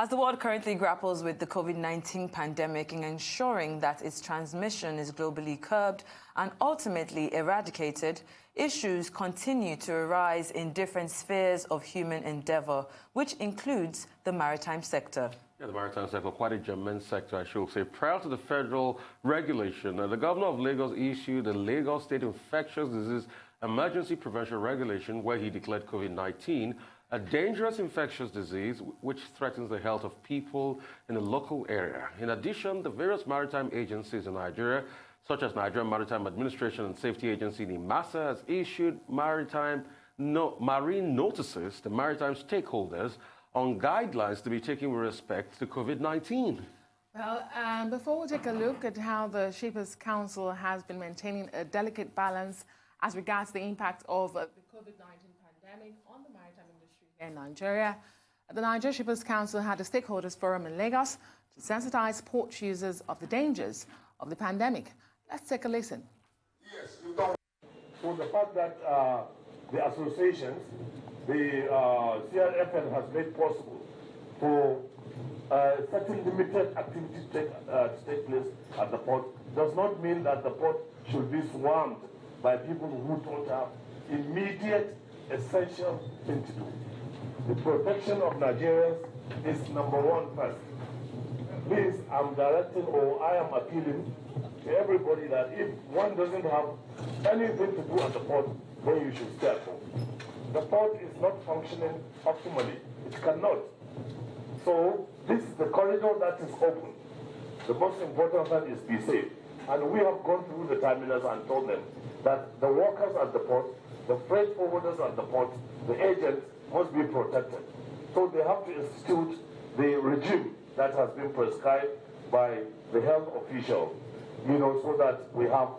As the world currently grapples with the COVID-19 pandemic and ensuring that its transmission is globally curbed and ultimately eradicated, issues continue to arise in different spheres of human endeavour, which includes the maritime sector. Yeah, the maritime sector, quite a german sector, I should say. Prior to the federal regulation, the governor of Lagos issued the Lagos State Infectious Diseases Emergency Prevention Regulation, where he declared COVID-19 a dangerous infectious disease which threatens the health of people in the local area. In addition, the various maritime agencies in Nigeria, such as Nigerian Maritime Administration and Safety Agency NIMASA, has issued marine notices to maritime stakeholders on guidelines to be taken with respect to COVID-19. Well, before we take a look at how the Shippers Council has been maintaining a delicate balance as regards the impact of the COVID-19 pandemic on the maritime industry here in Nigeria, the Nigerian Shippers Council had a stakeholders forum in Lagos to sensitize port users of the dangers of the pandemic. Let's take a listen. Yes, you don't. So the fact that the associations, the CRFN has made possible for certain limited activities to take place at the port does not mean that the port should be swarmed by people who don't have immediate, essential thing to do. The protection of Nigerians is number one first. Please, I'm directing or I am appealing to everybody that if one doesn't have anything to do at the port, then you should stay at home. The port is not functioning optimally. It cannot. So this is the corridor that is open. The most important thing is be safe. And we have gone through the terminals and told them that the workers at the port, the freight forwarders at the port, the agents must be protected. So they have to institute the regime that has been prescribed by the health official, so that we have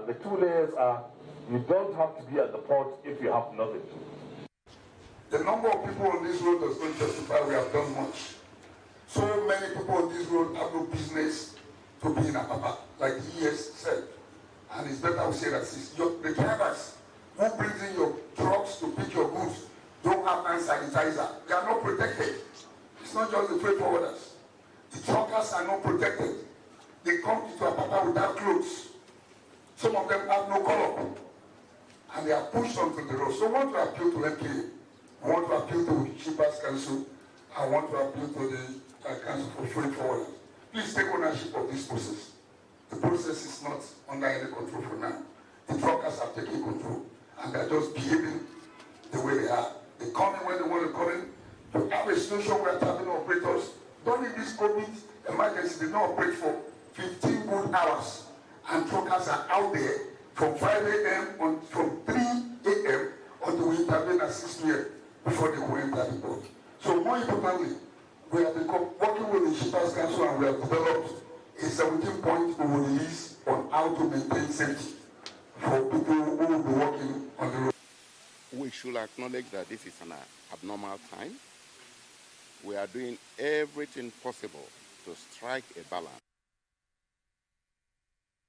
the two layers are you don't have to be at the port if you have nothing to do. The number of people on this road does not justify we have done much. So many people on this road have no business to be in Apapa, like he has said. And it's better we say that the drivers who brings in your trucks to pick your goods don't have hand sanitizer. They are not protected. It's not just the freight forwarders. The truckers are not protected. They come to Apapa without clothes. Some of them have no color. And they are pushed onto the road. So I want to appeal to MPA. I want to appeal to the Shippers Council. I want to appeal to the Council for Freight Forwarders. Please take ownership of this process. The process is not under any control for now. The truckers have taken control. And they're just behaving the way they are. They come in when they want to come in. You have a situation where terminal operators, during this COVID emergency, they don't operate for 15 good hours. And truckers are out there from 5 a.m. from 3 a.m. until we intervene at 6 p.m. before they go enter the port. So more importantly, we have been working with the Shippers Council and we have developed a 17-point release on how to maintain safety for people who will be working on the road. We should acknowledge that this is an abnormal time. We are doing everything possible to strike a balance.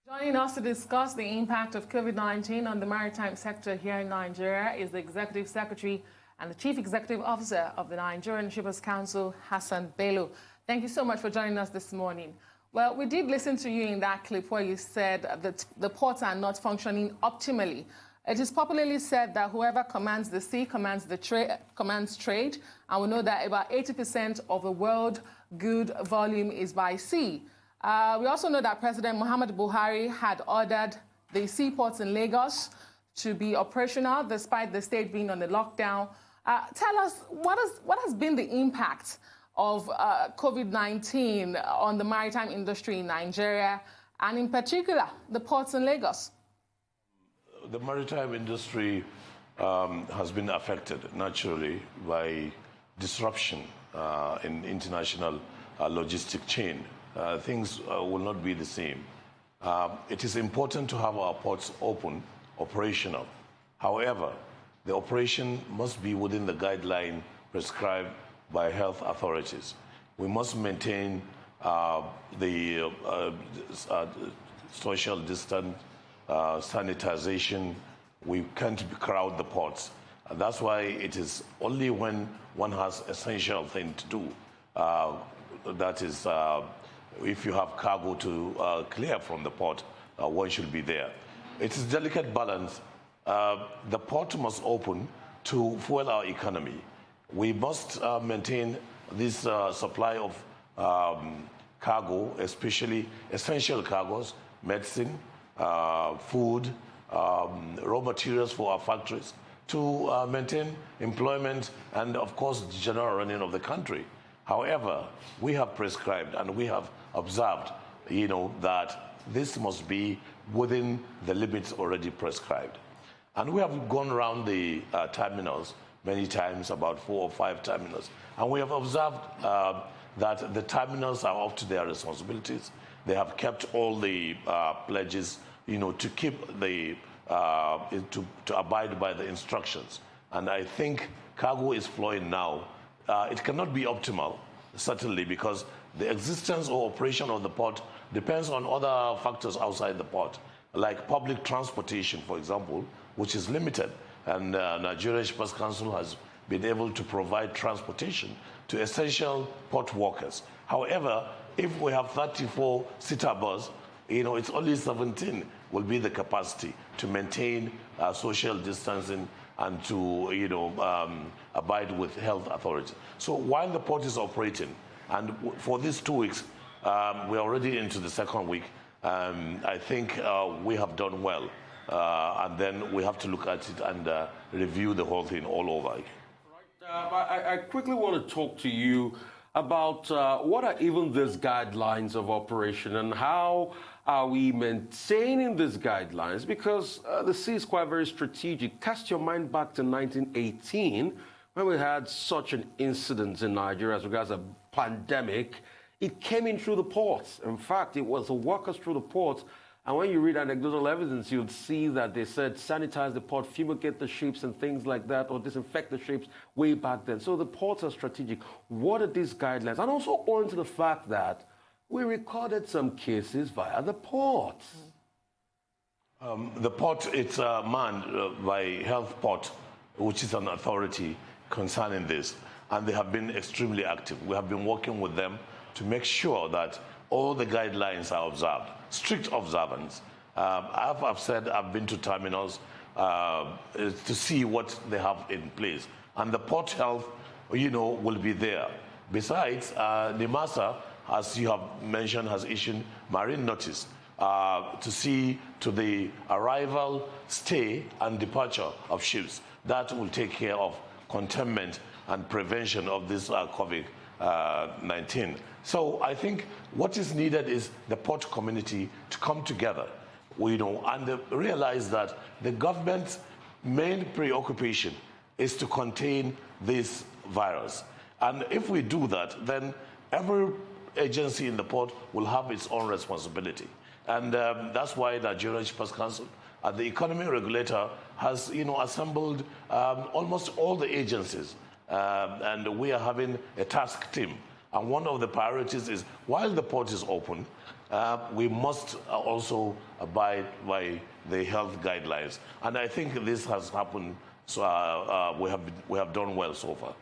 Joining us to discuss the impact of COVID-19 on the maritime sector here in Nigeria is the Executive Secretary and the Chief Executive Officer of the Nigerian Shippers Council, Hassan Bello. Thank you so much for joining us this morning. Well, we did listen to you in that clip where you said that the ports are not functioning optimally. It is popularly said that whoever commands the sea commands trade, and we know that about 80% of the world good volume is by sea. We also know that President Muhammad Buhari had ordered the seaports in Lagos to be operational despite the state being on the lockdown. Tell us, what has been the impact of COVID-19 on the maritime industry in Nigeria, and in particular, the ports in Lagos? The maritime industry has been affected, naturally, by disruption in international logistic chain. Things will not be the same. It is important to have our ports open, operational. However, the operation must be within the guideline prescribed by health authorities. We must maintain the social distance, sanitization. We can't crowd the ports. That's why it is only when one has essential thing to do that is, if you have cargo to clear from the port, one should be there. It is a delicate balance. The port must open to fuel our economy. We must maintain this supply of cargo, especially essential cargoes, medicine, food, raw materials for our factories, to maintain employment and, of course, the general running of the country. However, we have prescribed and we have observed, that this must be within the limits already prescribed. And we have gone around the terminals many times, about 4 or 5 terminals, and we have observed that the terminals are up to their responsibilities. They have kept all the pledges, to keep the to abide by the instructions. And I think cargo is flowing now. It cannot be optimal, certainly, because the existence or operation of the port depends on other factors outside the port, like public transportation, for example, which is limited. And Nigerian Shippers Council has been able to provide transportation to essential port workers. However, if we have 34-seater bus, it's only 17 will be the capacity to maintain social distancing and to, abide with health authorities. So while the port is operating, and for these 2 weeks, we're already into the second week, I think we have done well. And then we have to look at it and review the whole thing all over again. Right. I quickly want to talk to you about what are even these guidelines of operation and how are we maintaining these guidelines? Because the sea is quite very strategic. Cast your mind back to 1918 when we had such an incident in Nigeria as regards a pandemic. It came in through the ports. In fact, it was the workers through the ports. And when you read anecdotal evidence, you'd see that they said sanitize the port, fumigate the ships and things like that, or disinfect the ships way back then. So the ports are strategic. What are these guidelines? And also owing to the fact that we recorded some cases via the ports. The port, it's manned by Health Port, which is an authority concerning this. And they have been extremely active. We have been working with them to make sure that all the guidelines are observed, strict observance. I've said I've been to terminals to see what they have in place. And the port health, will be there. Besides, NIMASA, as you have mentioned, has issued marine notice to see to the arrival, stay, and departure of ships. That will take care of containment and prevention of this COVID-19. So I think what is needed is the port community to come together, and realize that the government's main preoccupation is to contain this virus. And if we do that, then every agency in the port will have its own responsibility. And that's why the Nigerian Shippers Council, the economy regulator, has assembled almost all the agencies. And we are having a task team. And one of the priorities is, while the port is open, we must also abide by the health guidelines. And I think this has happened, so we have done well so far.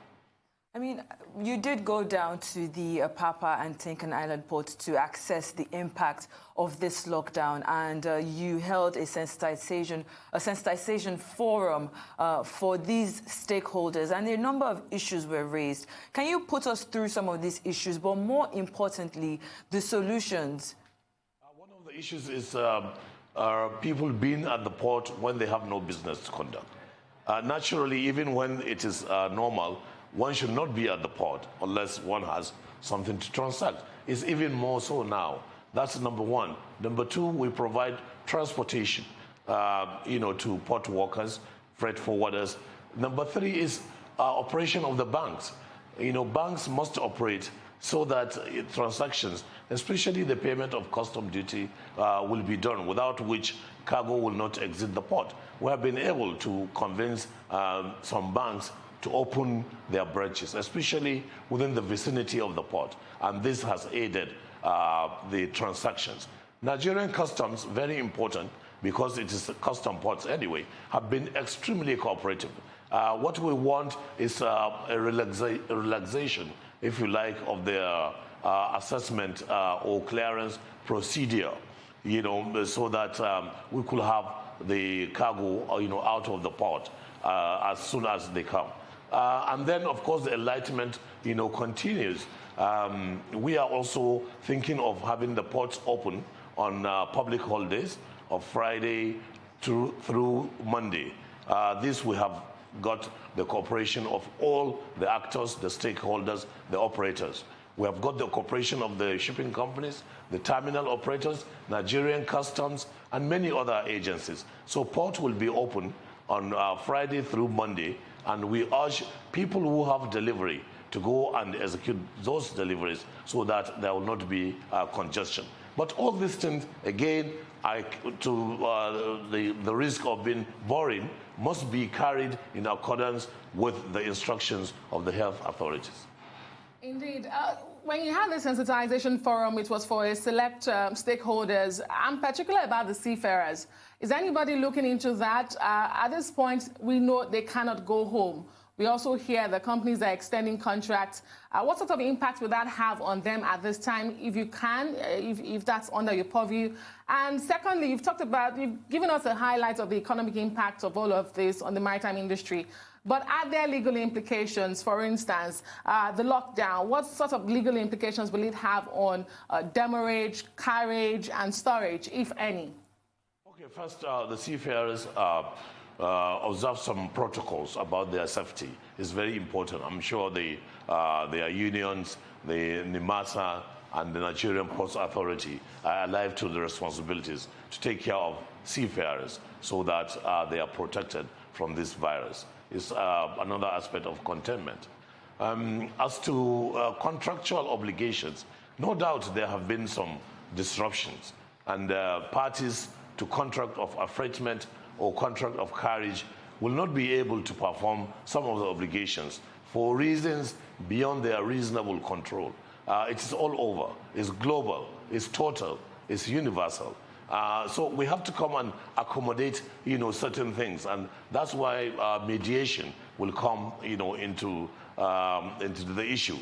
I mean, you did go down to the Apapa and Tinkan Island port to assess the impact of this lockdown, and you held a sensitization forum for these stakeholders, and a number of issues were raised. Can you put us through some of these issues, but more importantly, the solutions? One of the issues is people being at the port when they have no business to conduct. Naturally, even when it is normal, one should not be at the port unless one has something to transact. It's even more so now. That's number one. Number two, we provide transportation, to port workers, freight forwarders. Number three is operation of the banks. Banks must operate so that transactions, especially the payment of custom duty, will be done, without which cargo will not exit the port. We have been able to convince some banks to open their branches, especially within the vicinity of the port. And this has aided the transactions. Nigerian customs, very important, because it is custom ports anyway, have been extremely cooperative. What we want is a relaxation if you like, of their assessment or clearance procedure, so that we could have the cargo, out of the port as soon as they come. And then, of course, the enlightenment, continues. We are also thinking of having the ports open on public holidays of Friday through Monday. This we have got the cooperation of all the actors, the stakeholders, the operators. We have got the cooperation of the shipping companies, the terminal operators, Nigerian Customs, and many other agencies. So port will be open on Friday through Monday, and we urge people who have delivery to go and execute those deliveries so that there will not be congestion. But all these things, again, the risk of being boring, must be carried in accordance with the instructions of the health authorities. Indeed. When you had the sensitization forum, it was for a select stakeholders, and particularly about the seafarers. Is anybody looking into that? At this point, we know they cannot go home. We also hear the companies are extending contracts. What sort of impact would that have on them at this time, if you can, if that's under your purview? And secondly, you've given us a highlight of the economic impact of all of this on the maritime industry. But are there legal implications? For instance, the lockdown, what sort of legal implications will it have on demurrage, carriage, and storage, if any? Okay, first, the seafarers observe some protocols about their safety. It's very important. I'm sure their unions, the NIMASA, and the Nigerian Ports Authority are alive to the responsibilities to take care of seafarers so that they are protected from this virus. Is another aspect of containment. As to contractual obligations, no doubt there have been some disruptions, and parties to contract of affreightment or contract of carriage will not be able to perform some of the obligations for reasons beyond their reasonable control. It is all over. It's global. It's total. It's universal. So we have to come and accommodate, certain things, and that's why mediation will come, into the issue.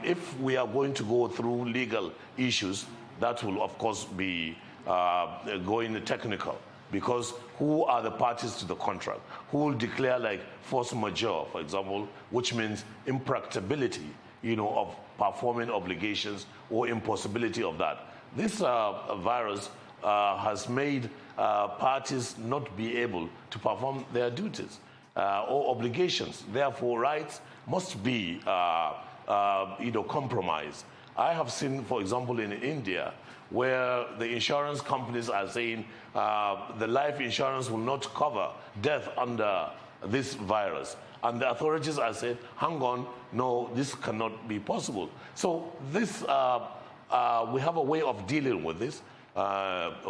If we are going to go through legal issues, that will of course be going technical, because who are the parties to the contract? Who will declare like force majeure, for example, which means impracticability, of performing obligations or impossibility of that. This virus has made parties not be able to perform their duties or obligations. Therefore, rights must be compromised. I have seen, for example, in India, where the insurance companies are saying the life insurance will not cover death under this virus. And the authorities are saying, hang on, no, this cannot be possible. So this, we have a way of dealing with this.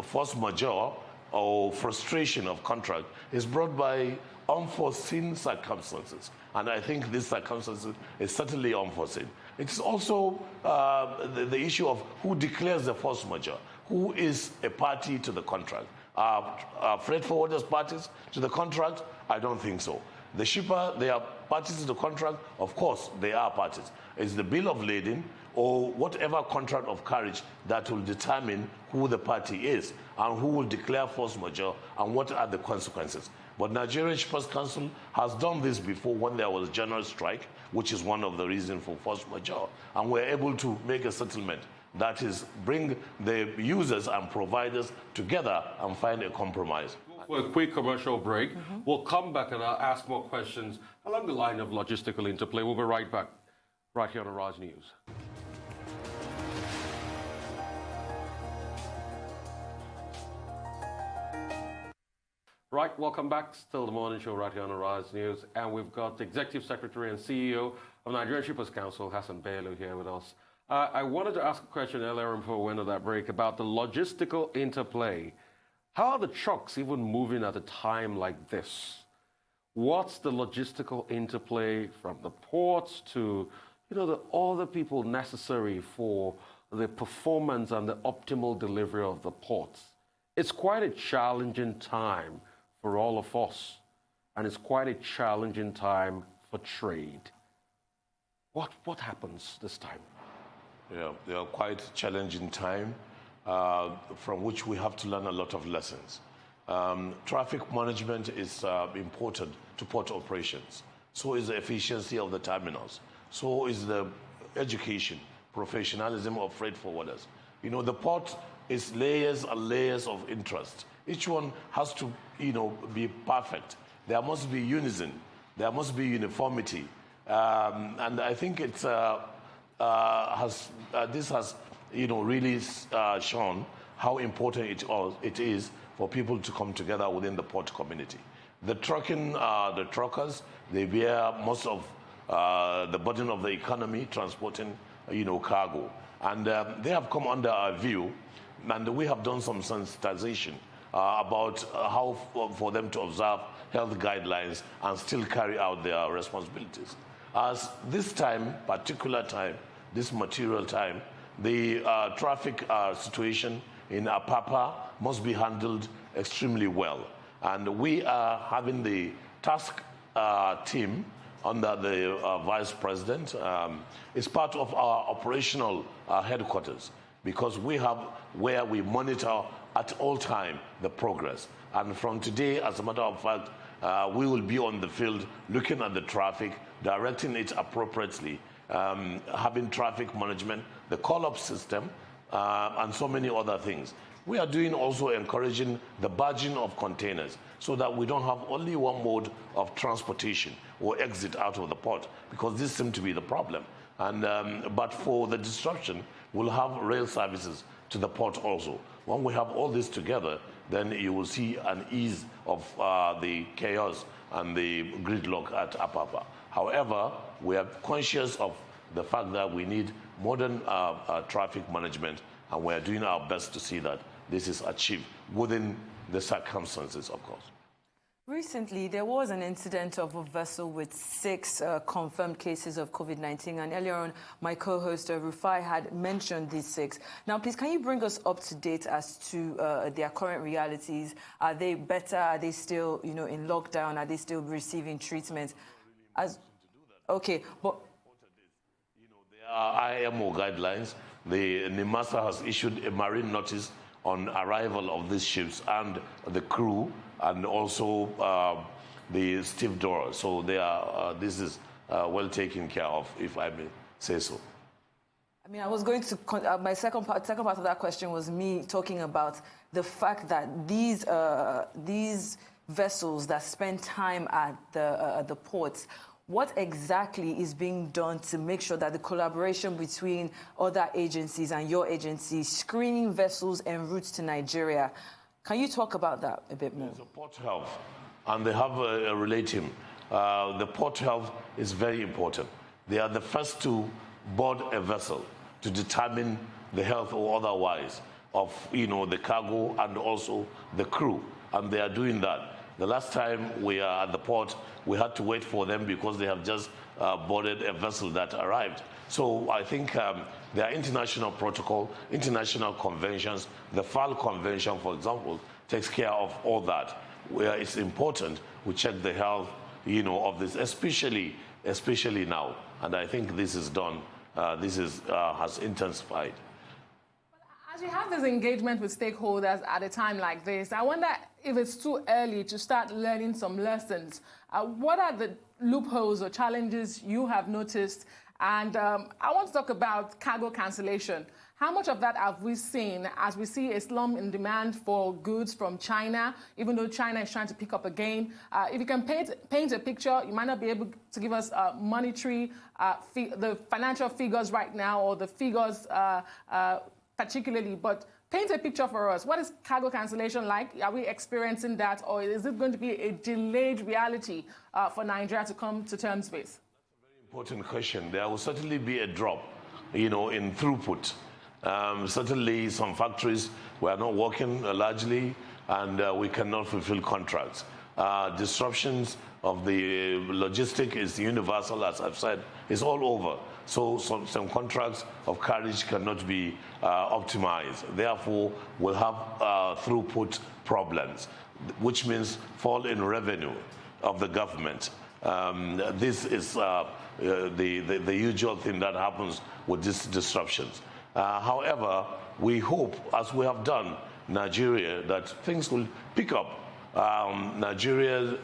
Force majeure or frustration of contract is brought by unforeseen circumstances. And I think this circumstance is certainly unforeseen. It's also the issue of who declares the force majeure, who is a party to the contract. Freight forwarders parties to the contract? I don't think so. The shipper, they are parties to the contract? Of course, they are parties. It's the bill of lading or whatever contract of carriage that will determine who the party is and who will declare force majeure and what are the consequences. But Nigerian Shippers Council has done this before when there was a general strike, which is one of the reasons for force majeure. And we're able to make a settlement. That is, bring the users and providers together and find a compromise. For a quick commercial break, we'll come back and I'll ask more questions along the line of logistical interplay. We'll be right back, right here on Arise News. Right, welcome back. Still the morning show right here on Arise News. And we've got the Executive Secretary and CEO of Nigerian Shippers Council, Hassan Bello, here with us. I wanted to ask a question earlier before we went to that break about the logistical interplay. How are the trucks even moving at a time like this? What's the logistical interplay from the ports to, the other people necessary for the performance and the optimal delivery of the ports? It's quite a challenging time for all of us, and it's quite a challenging time for trade. What happens this time? Yeah, they are quite challenging time, from which we have to learn a lot of lessons. Traffic management is important to port operations. So is the efficiency of the terminals. So is the education, professionalism of freight forwarders. You know, the port is layers and layers of interest. Each one has to, be perfect. There must be unison. There must be uniformity. And I think this has, really shown how important it is for people to come together within the port community. The truckers, they bear most of the burden of the economy, transporting, cargo. And they have come under our view, and we have done some sensitization about how for them to observe health guidelines and still carry out their responsibilities. As this time, particular time, this material time, the traffic situation in Apapa must be handled extremely well. And we are having the task team under the vice president. It's part of our operational headquarters, because we have where we monitor at all time the progress. And from today, as a matter of fact, we will be on the field looking at the traffic, directing it appropriately, having traffic management, the call-up system, and so many other things. We are doing also encouraging the barging of containers so that we don't have only one mode of transportation or exit out of the port, because this seems to be the problem. And but for the disruption, we'll have rail services to the port also. When we have all this together, then you will see an ease of the chaos and the gridlock at Apapa. However, we are conscious of the fact that we need modern traffic management, and we are doing our best to see that this is achieved within the circumstances, of course. Recently, there was an incident of a vessel with 6 confirmed cases of COVID-19, and earlier on, my co-host Rufai had mentioned these 6. Now, please, can you bring us up to date as to their current realities? Are they better? Are they still, in lockdown? Are they still receiving treatment? Okay, but there are IMO guidelines. The NIMASA has issued a marine notice on arrival of these ships and the crew, and also the stevedore. So they are. This is well taken care of, if I may say so. I mean, I was going to. My second part of that question was me talking about the fact that these vessels that spend time at the ports. What exactly is being done to make sure that the collaboration between other agencies and your agency, screening vessels en route to Nigeria, can you talk about that a bit more? There's a port health, and they have a relay team. The port health is very important. They are the first to board a vessel to determine the health or otherwise of the cargo and also the crew, and they are doing that. The last time we are at the port, we had to wait for them because they have just boarded a vessel that arrived. So I think there are international protocol, international conventions. The FAL Convention, for example, takes care of all that. Where it's important, we check the health, of this, especially now. And I think this is done. Has intensified. As you have this engagement with stakeholders at a time like this, I wonder if it's too early to start learning some lessons. What are the loopholes or challenges you have noticed? And I want to talk about cargo cancellation. How much of that have we seen as we see a slump in demand for goods from China, even though China is trying to pick up again? If you can paint a picture, you might not be able to give us monetary, the financial figures right now, or the figures particularly, but paint a picture for us. What is cargo cancellation like? Are we experiencing that, or is it going to be a delayed reality for Nigeria to come to terms with? That's a very important question. There will certainly be a drop, in throughput. Certainly some factories were not working largely, and we cannot fulfill contracts. Disruptions of the logistic is universal, as I've said. It's all over. So some contracts of carriage cannot be optimized. Therefore, we'll have throughput problems, which means fall in revenue of the government. This is the usual thing that happens with these disruptions. However, we hope, as we have done Nigeria, that things will pick up. Nigeria's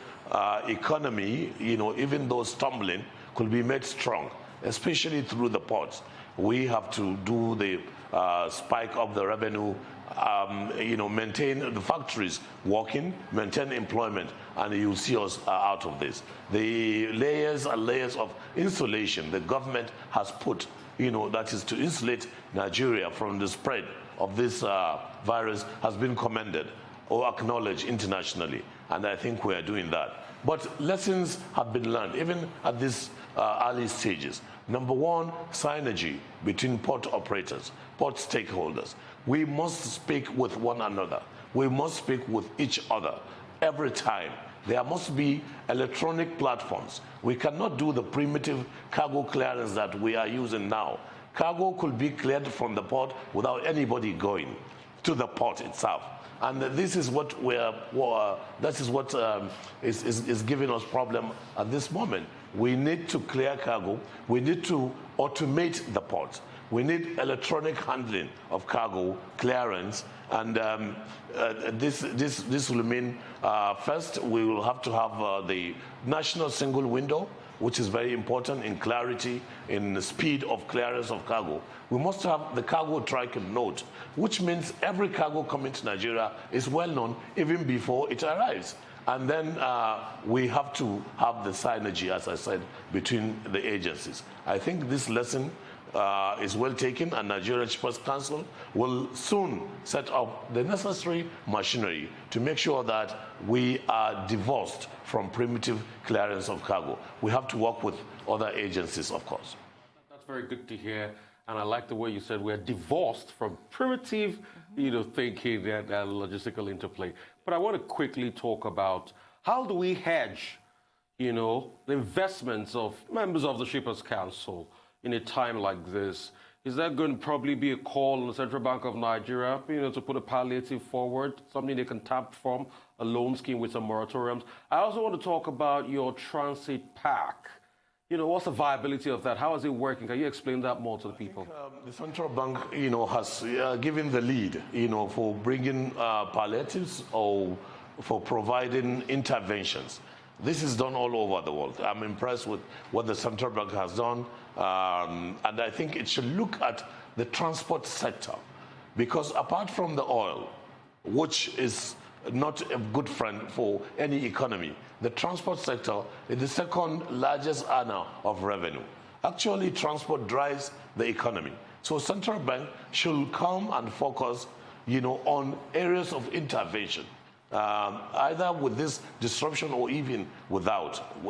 economy, even though stumbling, could be made strong, especially through the ports. We have to do the spike of the revenue, maintain the factories working, maintain employment, and you'll see us out of this. The layers and layers of insulation the government has put, that is to insulate Nigeria from the spread of this virus, has been commended or acknowledged internationally, and I think we are doing that. But lessons have been learned, even at these early stages. Number one, synergy between port operators, port stakeholders. We must speak with one another. We must speak with each other every time. There must be electronic platforms. We cannot do the primitive cargo clearance that we are using now. Cargo could be cleared from the port without anybody going to the port itself. And this is what is giving us problem at this moment. We need to clear cargo. We need to automate the ports. We need electronic handling of cargo clearance, and this will mean first we will have to have the national single window, which is very important in clarity, in the speed of clearance of cargo. We must have the cargo tracking node, which means every cargo coming to Nigeria is well known even before it arrives. And then we have to have the synergy, as I said, between the agencies. I think this lesson is well taken, and Nigerian Shippers Council will soon set up the necessary machinery to make sure that we are divorced from primitive clearance of cargo. We have to work with other agencies, of course. That's very good to hear, and I like the way you said we're divorced from primitive, thinking and logistical interplay. But I want to quickly talk about how do we hedge, the investments of members of the Shippers Council in a time like this. Is that going to probably be a call on the Central Bank of Nigeria, to put a palliative forward, something they can tap from, a loan scheme with some moratoriums? I also want to talk about your transit pack. What's the viability of that? How is it working? Can you explain that more to the people? I think, the Central Bank, has given the lead, for bringing palliatives or for providing interventions. This is done all over the world. I'm impressed with what the Central Bank has done, and I think it should look at the transport sector, because apart from the oil, which is not a good friend for any economy, the transport sector is the second largest earner of revenue. Actually, transport drives the economy. So Central Bank should come and focus, on areas of intervention, either with this disruption or even without.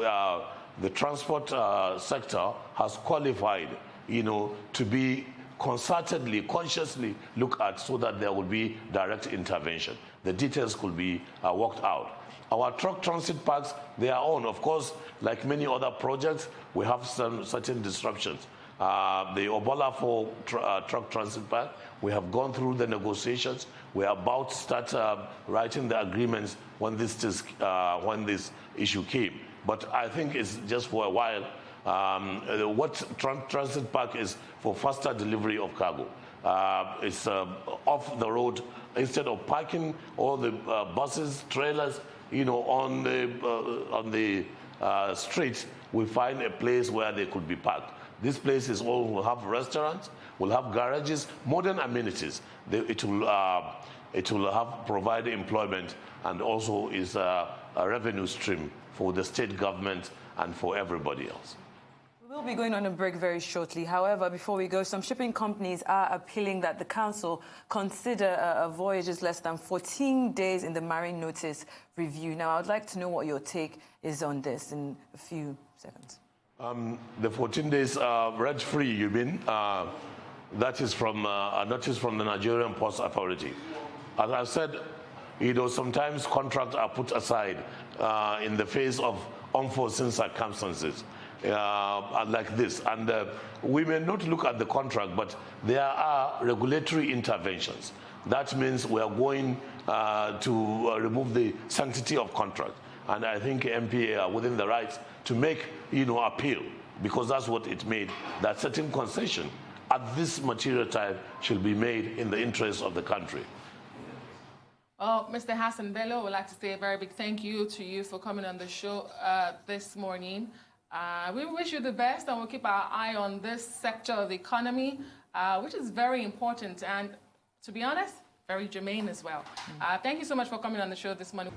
The transport sector has qualified, to be concertedly, consciously looked at so that there will be direct intervention. The details could be worked out. Our truck transit parks, they are on. Of course, like many other projects, we have some certain disruptions. The Obolafo truck transit park, we have gone through the negotiations. We are about to start writing the agreements when this issue came. But I think it's just for a while. What transit park is for faster delivery of cargo. It's off the road. Instead of parking all the buses, trailers, on the streets, we find a place where they could be parked. This place will have restaurants, will have garages, modern amenities. It will provide employment, and also is a revenue stream for the state government and for everybody else. We'll be going on a break very shortly. However, before we go, some shipping companies are appealing that the council consider a voyages less than 14 days in the marine notice review. Now, I would like to know what your take is on this in a few seconds. The 14 days rent-free, you mean? That is from a notice from the Nigerian Ports Authority. As I said, sometimes contracts are put aside in the face of unforeseen circumstances. Like this, and we may not look at the contract, but there are regulatory interventions. That means we are going to remove the sanctity of contract, And I think MPA are within the rights to make, appeal, because that's what it made, that certain concession at this material time should be made in the interest of the country. Well, Mr. Hassan Bello, we'd like to say a very big thank you to you for coming on the show this morning. We wish you the best, and we'll keep our eye on this sector of the economy, which is very important and, to be honest, very germane as well. Thank you so much for coming on the show this morning.